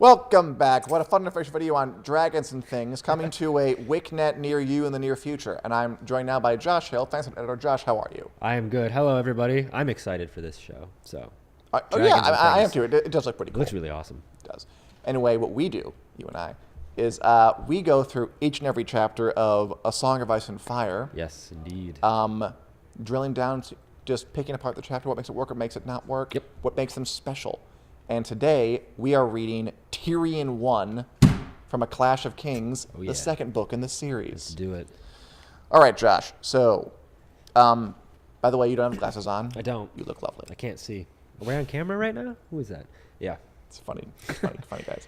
Welcome back. What a fun and fresh video on dragons and things coming to a WickNet near you in the near future. And I'm joined now by Josh Hill, Thanks, Editor. Josh, how are you? I am good. Hello, everybody. I'm excited for this show. I am too. It does look pretty cool. It looks really awesome. It does. Anyway, what we do, you and I, is we go through each and every chapter of A Song of Ice and Fire. Yes, indeed. Drilling down to just picking apart the chapter, what makes it work, what makes it not work, Yep. what makes them special. And today, we are reading Tyrion 1 from A Clash of Kings, the second book in the series. Let's do it. All right, Josh. So, by the way, you don't have glasses on. I don't. You look lovely. I can't see. Are we on camera right now? Who is that? Yeah. It's funny. It's funny guys.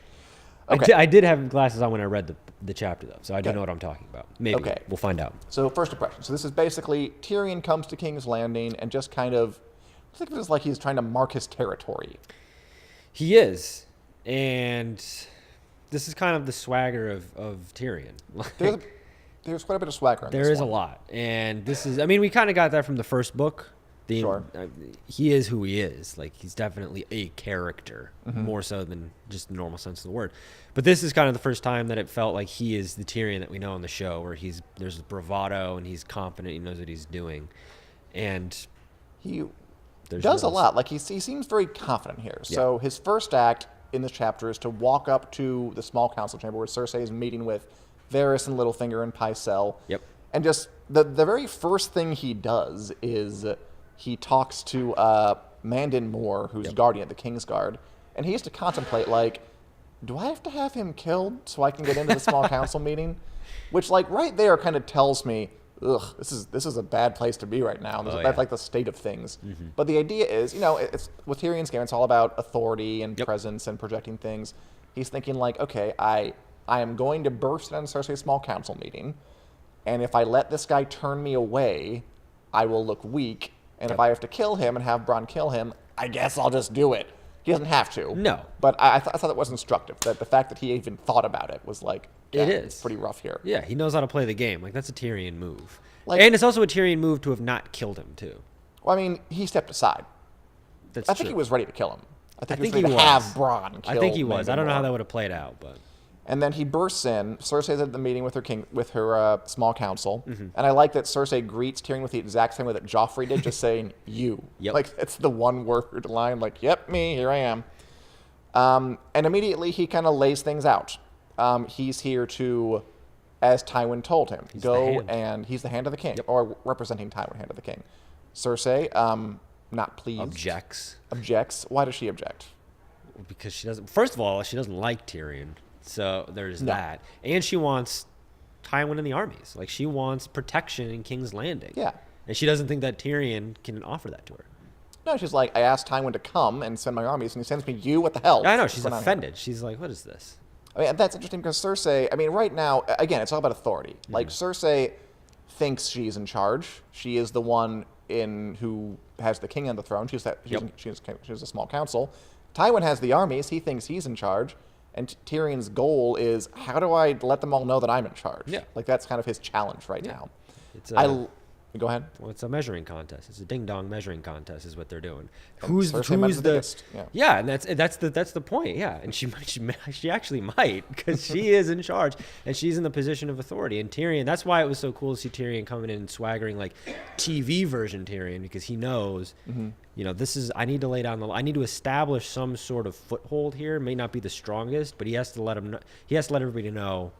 Okay. I did have glasses on when I read the chapter, though, so I don't know what I'm talking about. Maybe. Okay. We'll find out. So, first impression. So, this is basically Tyrion comes to King's Landing and just kind of, think of it as like he's trying to mark his territory. He is. And this is kind of the swagger of Tyrion. There's quite a bit of swagger in There is a lot. And this is, I mean, we kind of got that from the first book. Sure. He is who he is. Like, he's definitely a character, more so than just the normal sense of the word. But this is kind of the first time that it felt like he is the Tyrion that we know on the show, where there's bravado and he's confident, he knows what he's doing. And he does a lot. Like, he seems very confident here. Yeah. So his first act in this chapter is to walk up to the small council chamber where Cersei is meeting with Varys and Littlefinger and Pycelle. Yep. And just the very first thing he does is he talks to Mandon Moore, who's guardian at the Kingsguard, and he has to contemplate, like, do I have to have him killed so I can get into the small council meeting? Which, like, right there kind of tells me, ugh, this is a bad place to be right now. That's like the state of things. But the idea is, it's with Tyrion's game, it's all about authority and presence and projecting things. He's thinking, like, okay, I am going to burst in on Cersei's small council meeting, and if I let this guy turn me away, I will look weak. And if I have to kill him and have Bronn kill him, I guess I'll just do it. He doesn't have to. No. But I thought that was instructive. That the fact that he even thought about it was like, yeah, it is. It's pretty rough here. Yeah, he knows how to play the game. Like, that's a Tyrion move. And it's also a Tyrion move to have not killed him, too. Well, I mean, he stepped aside. That's I think he was ready to kill him. I think he was ready to have Bronn kill I think he was. Mandon I don't know Moore. how that would have played out, but... And then he bursts in. Cersei's at the meeting with her small council. And I like that Cersei greets Tyrion with the exact same way that Joffrey did, just saying, you. Yep. Like, it's the one word line, like, yep, me, here I am. And immediately he kind of lays things out. He's here to, as Tywin told him, go and he's the hand of the king, or representing Tywin, hand of the king. Cersei, not pleased. Objects. Why does she object? Because she doesn't... First of all, she doesn't like Tyrion. So there's that. And she wants Tywin in the armies. Like, she wants protection in King's Landing. Yeah. And she doesn't think that Tyrion can offer that to her. No, she's like, I asked Tywin to come and send my armies, and he sends me you? What the hell? I know, she's offended. She's like, what is this? I mean, that's interesting because Cersei, I mean, right now, again, it's all about authority. Like, Cersei thinks she's in charge. She is the one who has the king on the throne. She's a small council. Tywin has the armies. He thinks he's in charge. And Tyrion's goal is, how do I let them all know that I'm in charge? Yeah. Like, that's kind of his challenge right now. Go ahead. Well, it's a measuring contest. It's a ding-dong measuring contest is what they're doing. And who's the biggest? Yeah, and that's the point. Yeah, and she actually might, because she is in charge and she's in the position of authority. And Tyrion, that's why it was so cool to see Tyrion coming in and swaggering like TV version Tyrion, because he knows, this is, I need to lay down I need to establish some sort of foothold here. It may not be the strongest, but he has to let everybody know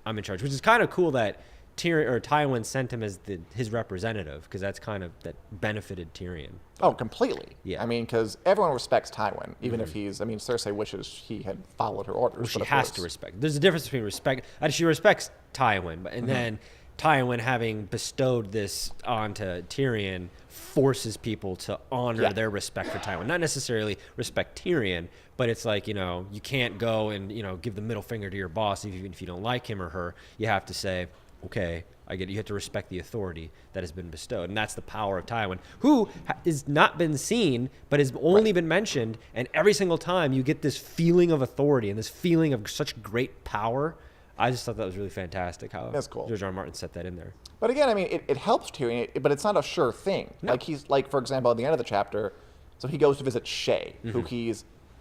I'm in charge, which is kind of cool that Tywin sent him as his representative, because that's kind of that benefited Tyrion. Oh, completely. Yeah. I mean, because everyone respects Tywin, even if Cersei wishes he had followed her orders. Well, she has to respect. There's a difference between respect. She respects Tywin, and then Tywin, having bestowed this onto Tyrion, forces people to honor their respect for Tywin. Not necessarily respect Tyrion, but it's like, you can't go and, give the middle finger to your boss even if you don't like him or her. You have to say, okay, I get it. You have to respect the authority that has been bestowed. And that's the power of Tywin, who has not been seen, but has only been mentioned. And every single time you get this feeling of authority and this feeling of such great power. I just thought that was really fantastic how that's cool. George R. R. Martin set that in there. But again, I mean, it helps Tyrion, but it's not a sure thing. No. Like, for example, at the end of the chapter, so he goes to visit Shay, who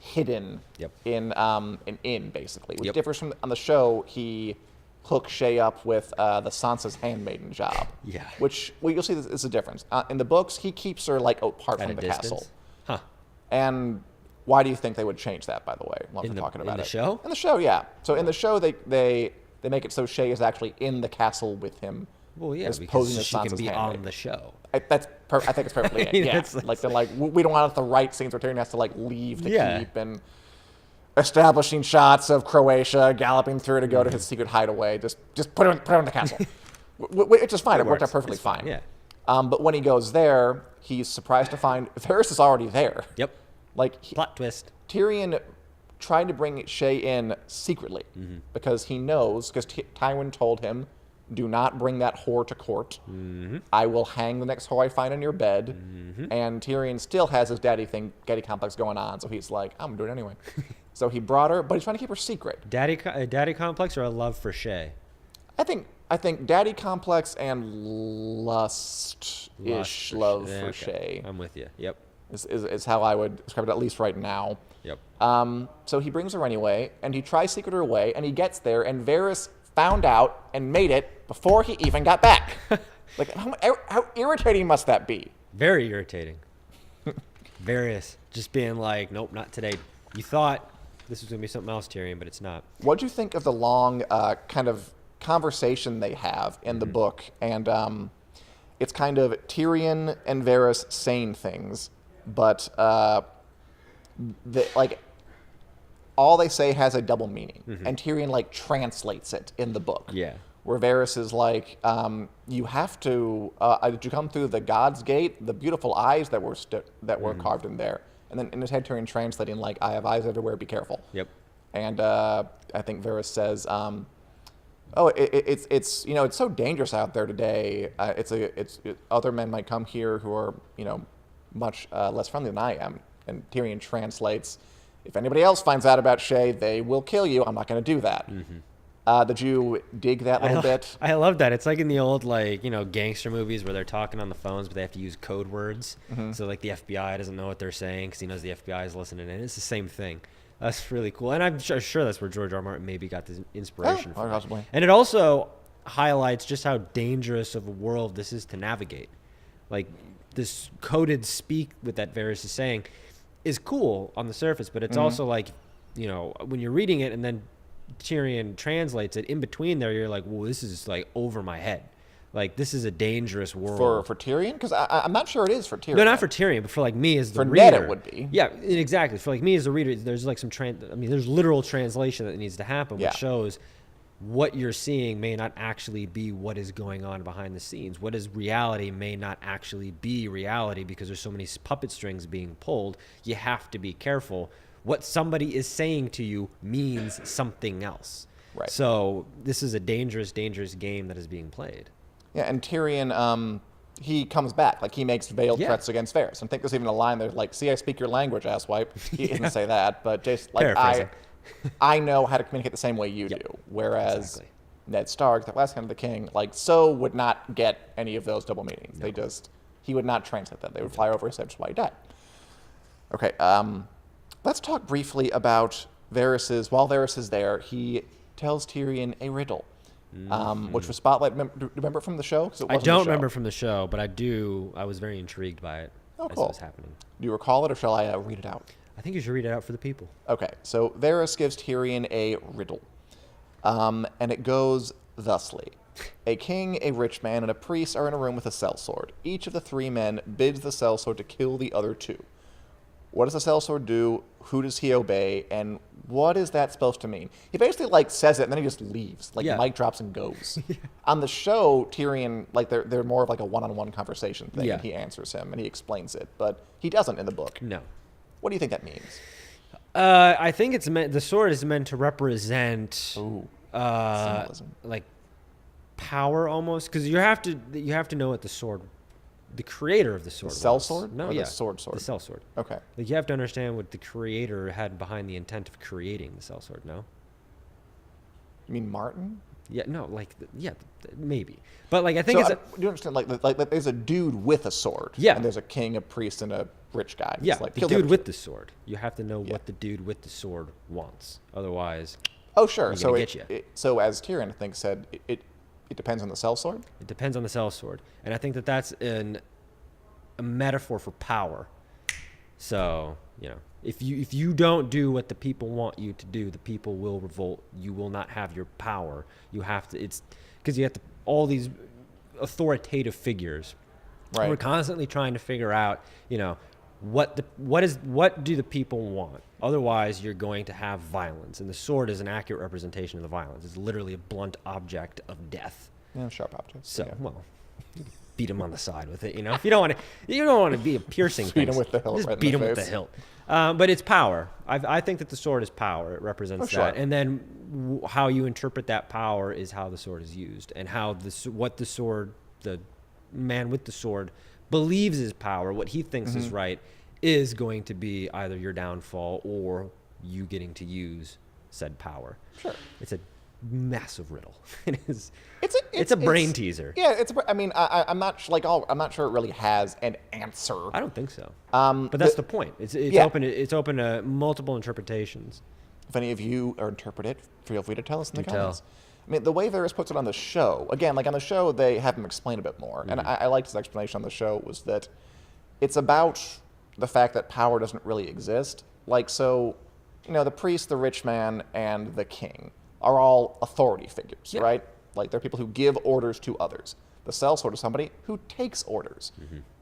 hidden Yep. in an inn, basically. Which Yep. differs from on the show. He hooks Shay up with the Sansa's handmaiden job. Yeah. Which you'll see this is a difference. In the books, he keeps her like apart At from a the distance. castle. Huh. And why do you think they would change that? By the way, while we're talking about in the it. show? In the show, yeah. So in the show, they make it so Shay is actually in the castle with him. Well, yeah, as because posing as she can Sansa's be handmaid. on the show. I think it's perfectly it. mean, Yeah, it's- like they're like we don't want the right scenes where Tyrion has to like leave to Yeah. keep and establishing shots of Croatia galloping through to go to his secret hideaway. Just put him in the castle, which is fine. It worked out works. perfectly It's fine, fine. yeah. But when he goes there, he's surprised to find Varys is already there. Yep. Like Plot twist. Tyrion tried to bring Shay in secretly because he knows, because Tywin told him, do not bring that whore to court. I will hang the next whore I find in your bed. And Tyrion still has his daddy complex going on, so he's like, I'm going to do it anyway. So he brought her, but he's trying to keep her secret. Daddy complex or a love for Shay? I think daddy complex and lust-ish love Yeah, for okay. Shay I'm with you. Yep. is how I would describe it, at least right now. Yep. So he brings her anyway, and he tries to secret her away, and he gets there, and Varys found out and made it before he even got back. Like, how irritating must that be? Very irritating. Various. Just being like, nope, not today. You thought this was going to be something else, Tyrion, but it's not. What'd you think of the long kind of conversation they have in the book? And it's kind of Tyrion and Varys saying things, but like all they say has a double meaning, and Tyrion like translates it in the book. Yeah. Where Varys is like, you have to, did you come through the God's Gate? The beautiful eyes that were carved in there. And then in his head, Tyrion translating like, I have eyes everywhere, be careful. Yep. And I think Varys says, it's you know, it's so dangerous out there today. Other men might come here who are, you know, much less friendly than I am. And Tyrion translates, if anybody else finds out about Shay, they will kill you. I'm not going to do that. Did you dig that little bit? I love that. It's like in the old, like, you know, gangster movies where they're talking on the phones, but they have to use code words. So, like, the FBI doesn't know what they're saying because he knows the FBI is listening in. It's the same thing. That's really cool. And I'm sure that's where George R. R. Martin maybe got this inspiration from. Possibly. And it also highlights just how dangerous of a world this is to navigate. Like, this coded speak with that Varys is saying is cool on the surface, but it's also like, you know, when you're reading it and then Tyrion translates it in between there, you're like, well, this is like over my head. Like, this is a dangerous world. For Tyrion? Because I'm not sure it is for Tyrion. No, not for Tyrion, but for like me as the For reader. Ned it would be. Yeah, exactly. For like me as the reader, there's like some there's literal translation that needs to happen, which Yeah. shows what you're seeing may not actually be what is going on behind the scenes. What is reality may not actually be reality because there's so many puppet strings being pulled. You have to be careful. What somebody is saying to you means something else. Right. So this is a dangerous, dangerous game that is being played. Yeah, and Tyrion, he comes back. Like, he makes veiled Yeah. threats against Varys. I think there's even a line there like, see, I speak your language, asswipe. He didn't say that, but just like, Paraphrasing. I know how to communicate the same way you Yep. do. Whereas Exactly. Ned Stark, the last hand of the king, like, so would not get any of those double meanings. They just, he would not translate them. They would fly over his head, which is why he died. Okay, let's talk briefly about while Varys is there, he tells Tyrion a riddle, which was spotlight. Do you remember it from the show? 'Cause it I wasn't the don't show. remember from the show, but I was very intrigued by it Oh, as cool. it was happening. Do you recall it, or shall I read it out? I think you should read it out for the people. Okay, so Varys gives Tyrion a riddle, and it goes thusly. A king, a rich man, and a priest are in a room with a sellsword. Each of the three men bids the sellsword to kill the other two. What does the sellsword do? Who does he obey? And what is that supposed to mean? He basically like says it, and then he just leaves. Like, Yeah. the mic drops and goes. On the show, Tyrion, like, they're more of like a one-on-one conversation thing, Yeah. and he answers him, and he explains it. But he doesn't in the book. No. What do you think that means? I think it's meant. The sword is meant to represent Ooh, symbolism, like power almost, because you have to know what the creator of the sword. The was. sellsword? No, Or the yeah, sword? the sellsword. Okay. Like, you have to understand what the creator had behind the intent of creating the sellsword. No. You mean Martin? Yeah. No. Like. Maybe. But like, I think So, it's. do you understand? Like, there's a dude with a sword. Yeah. And there's a king, a priest, and a rich guy. Yeah, He's like, the kill dude other with dude. the sword. You have to know what the dude with the sword wants. Otherwise, Oh, sure. he's So gonna get you. so as Tyrion, I think, said, it depends on the sellsword. It depends on the sellsword, and I think that that's a metaphor for power. So if you don't do what the people want you to do, the people will revolt. You will not have your power. You have to. It's because you have to all these authoritative figures. Right. We're constantly trying to figure out, what do the people want? Otherwise, you're going to have violence, and the sword is an accurate representation of the violence. It's literally a blunt object of death. Yeah, sharp objects. So, yeah. well, beat him on the side with it. If you don't want to be a piercing. Beat him with the hilt. Just right beat in him the with the face. hilt. But it's power. I think that the sword is power. It represents sure. that, and then how you interpret that power is how the sword is used, and how the man with the sword believes is power, what he thinks is right, is going to be either your downfall or you getting to use said power. Sure. It's a massive riddle. It is. It's a brain teaser. Yeah, I mean, I'm not I'm not sure it really has an answer. I don't think so. But that's the point. It's open. It's open to multiple interpretations. If any of you are interpret it, feel free to tell us in the Do comments. tell. I mean, the way Varys puts it on the show, again, like on the show, they have him explain a bit more. And I liked his explanation on the show was that it's about the fact that power doesn't really exist. Like, so, the priest, the rich man, and the king are all authority figures, right? Like, they're people who give orders to others. The sellsword is somebody who takes orders.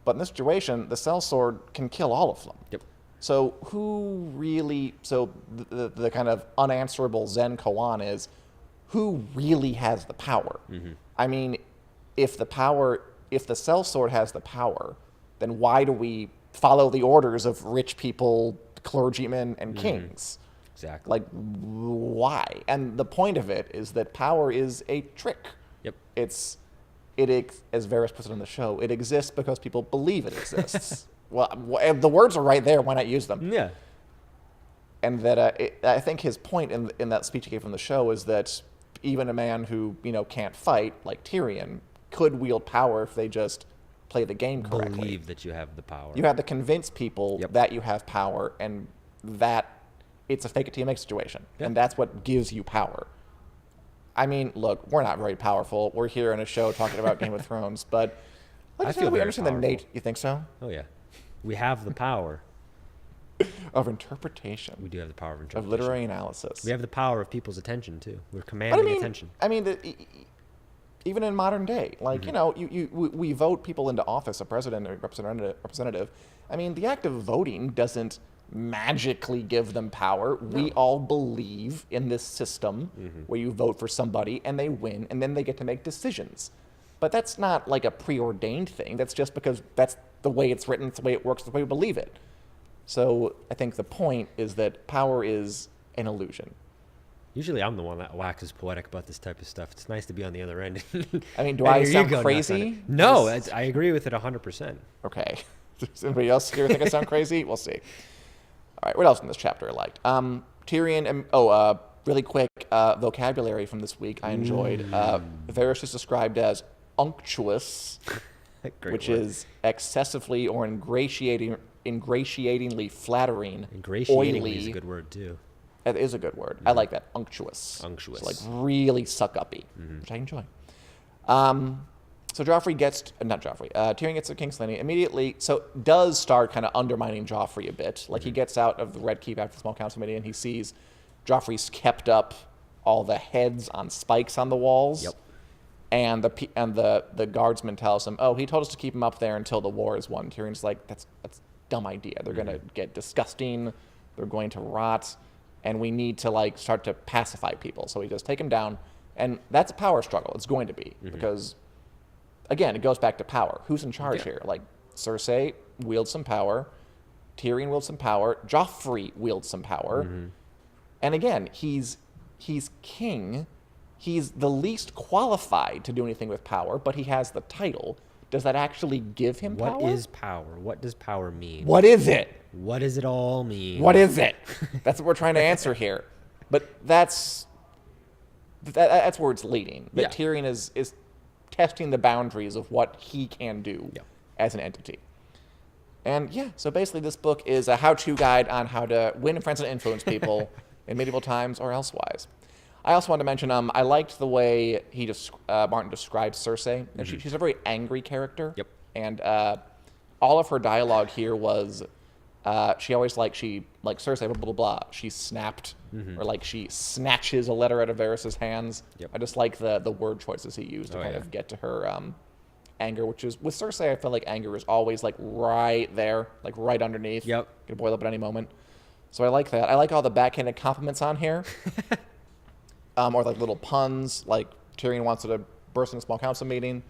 But in this situation, the sellsword can kill all of them. Yep. So who really, the kind of unanswerable Zen koan is, who really has the power? I mean, if the sellsword has the power, then why do we follow the orders of rich people, clergymen, and kings? Exactly. Like, why? And the point of it is that power is a trick. Yep. As Varys puts it on the show, it exists because people believe it exists. Well, the words are right there. Why not use them? Yeah. And that I think his point in that speech he gave from the show is that even a man who can't fight, like Tyrion, could wield power if they just play the game correctly. Believe that you have the power. You have to convince people that you have power, and that it's a fake it till you make situation, and that's what gives you power. I mean, look, we're not very powerful. We're here in a show talking about Game of Thrones, but I feel we very understand the powerful. nature. You think so? Oh yeah, we have the power. Of interpretation. We do have the power of interpretation. Of literary analysis. We have the power of people's attention too. We're But commanding attention. I mean, even in modern day, like we vote people into office, a president or representative. I mean, the act of voting doesn't magically give them power. No. We all believe in this system where you vote for somebody and they win, and then they get to make decisions. But that's not like a preordained thing. That's just because that's the way it's written, it's the way it works, the way we believe it. So I think the point is that power is an illusion. Usually I'm the one that waxes poetic about this type of stuff. It's nice to be on the other end. I mean, do I sound nuts on crazy? it. No, I agree with it 100%. Okay. Does anybody else here think I sound crazy? We'll see. All right, what else in this chapter I liked? Tyrion, really quick vocabulary from this week I enjoyed. Varys is described as unctuous, which is excessively or ingratiatingly flattering, Ingratiatingly oily. is a good word too. That is a good word. I like that. Unctuous. Unctuous. So like really suck-uppy, which I enjoy. So Joffrey Tyrion gets to King's Landing immediately. So does start kind of undermining Joffrey a bit. Like he gets out of the Red Keep after the small council meeting and he sees Joffrey's kept up all the heads on spikes on the walls. Yep. And the guardsman tells him, oh, he told us to keep him up there until the war is won. Tyrion's like, that's a dumb idea. They're going to get disgusting. They're going to rot. And we need to like start to pacify people. So he just take him down. And that's a power struggle. It's going to be. Because, again, it goes back to power. Who's in charge here? Like, Cersei wields some power. Tyrion wields some power. Joffrey wields some power. And again, he's king. He's the least qualified to do anything with power, but he has the title. Does that actually give him power? What is power? What does power mean? What is it? What does it all mean? What is it? That's what we're trying to answer here. But that's where it's leading. That Tyrion is testing the boundaries of what he can do as an entity. And yeah, so basically this book is a how-to guide on how to win friends and influence people in medieval times or elsewise. I also wanted to mention, I liked the way Martin describes Cersei. And she's a very angry character. Yep. And all of her dialogue here was, she always like Cersei, blah, blah, blah. She snapped, or like she snatches a letter out of Varys' hands. Yep. I just like the word choices he used to kind of get to her anger, which is, with Cersei, I feel like anger is always like right there, like right underneath. Yep. Could boil up at any moment. So I like that. I like all the backhanded compliments on here. Or like little puns, like Tyrion wants to burst in a small council meeting,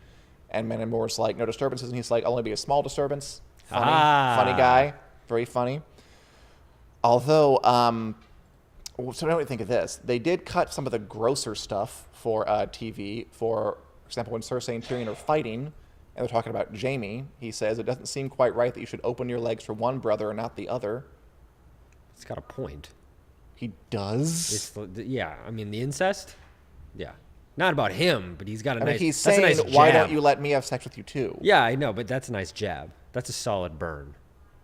and Man and Moore's like, no disturbances, and he's like, I'll only be a small disturbance. Funny guy, very funny. Although, so what do we think of this? They did cut some of the grosser stuff for TV. For example, when Cersei and Tyrion are fighting, and they're talking about Jaime, he says, it doesn't seem quite right that you should open your legs for one brother and not the other. It's got a point. He does? Yeah, I mean, the incest? Yeah. Not about him, but he's got a nice... He's saying, nice why don't you let me have sex with you too? Yeah, I know, but that's a nice jab. That's a solid burn.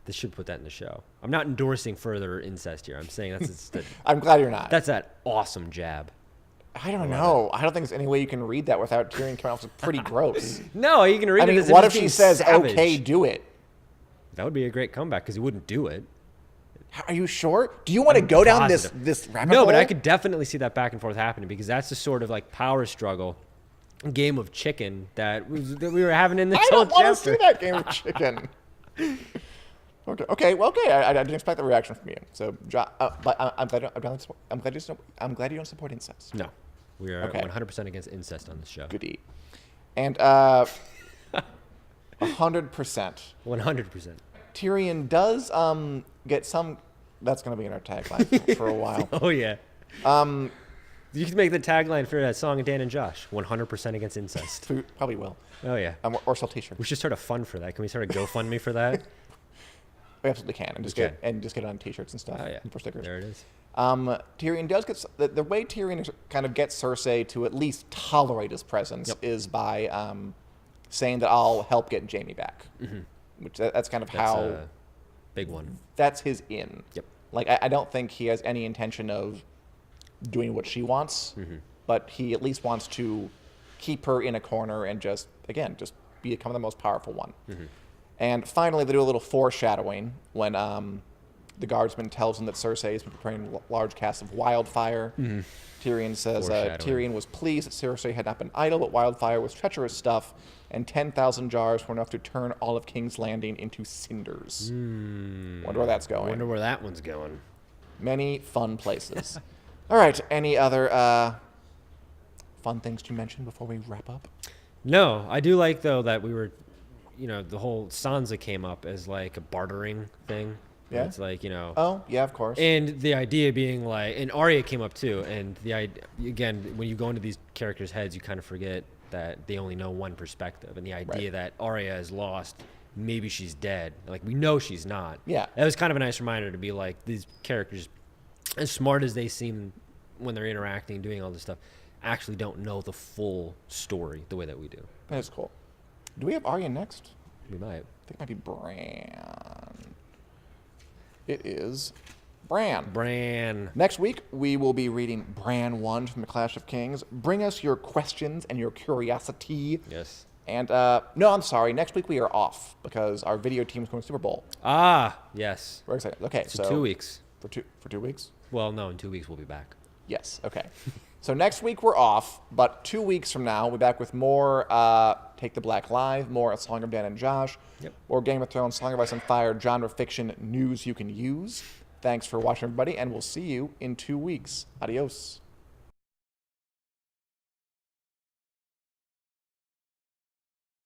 They should put that in the show. I'm not endorsing further incest here. I'm saying that's... I'm glad you're not. That's an awesome jab. I don't know. I don't think there's any way you can read that without Tyrion coming off as pretty gross. No, you can read it as what if if she says, savage. okay, do it? That would be a great comeback, because he wouldn't do it. Are you sure? Do you want to go down this rabbit hole? No, but I could definitely see that back and forth happening, because that's the sort of like power struggle, game of chicken that we were having in this whole chapter. I don't want to see that game of chicken. Okay. I didn't expect the reaction from you. So, but I'm glad you don't support incest. No, we are 100% against incest on this show. Goodie. And 100%. 100%. Tyrion does get some. That's going to be in our tagline for a while. Oh yeah. You can make the tagline for that song of Dan and Josh. 100% against incest. Probably will. Oh yeah. Or sell T-shirts. We should start a fund for that. Can we start a GoFundMe for that? We absolutely can, and just get it on T-shirts and stuff. Oh yeah. And for stickers. There it is. Tyrion does get the way Tyrion kind of gets Cersei to at least tolerate his presence is by saying that I'll help get Jaime back. Mm-hmm. Which that's kind of how a big one. That's his in. Yep. Like I don't think he has any intention of doing what she wants, but he at least wants to keep her in a corner and just become the most powerful one. Mm-hmm. And finally, they do a little foreshadowing when the guardsman tells him that Cersei has been preparing large casts of wildfire. Mm-hmm. Tyrion says Tyrion was pleased that Cersei had not been idle, but wildfire was treacherous stuff, and 10,000 jars were enough to turn all of King's Landing into cinders. Wonder where that's going. Wonder where that one's going. Many fun places. All right, any other fun things to mention before we wrap up? No, I do like, though, that we were, the whole Sansa came up as like a bartering thing. Yeah. It's like, Oh, yeah, of course. And the idea being like, and Arya came up too. And the idea, again, when you go into these characters' heads, you kind of forget that they only know one perspective. And the idea that Arya is lost, maybe she's dead. Like, we know she's not. Yeah. That was kind of a nice reminder to be like, these characters, as smart as they seem when they're interacting, doing all this stuff, actually don't know the full story the way that we do. That is cool. Do we have Arya next? We might. I think it might be Bran. It is Bran. Next week, we will be reading Bran 1 from the Clash of Kings. Bring us your questions and your curiosity. Yes. And, no, I'm sorry. Next week, we are off because our video team is going to Super Bowl. Ah, yes. We're excited. Okay, so 2 weeks. For 2 weeks? Well, no, in 2 weeks we'll be back. Yes, okay. So next week we're off, but 2 weeks from now we'll be back with more Take the Black Live, more A Song of Dan and Josh, more Game of Thrones, Song of Ice and Fire, genre fiction news you can use. Thanks for watching, everybody, and we'll see you in 2 weeks. Adios.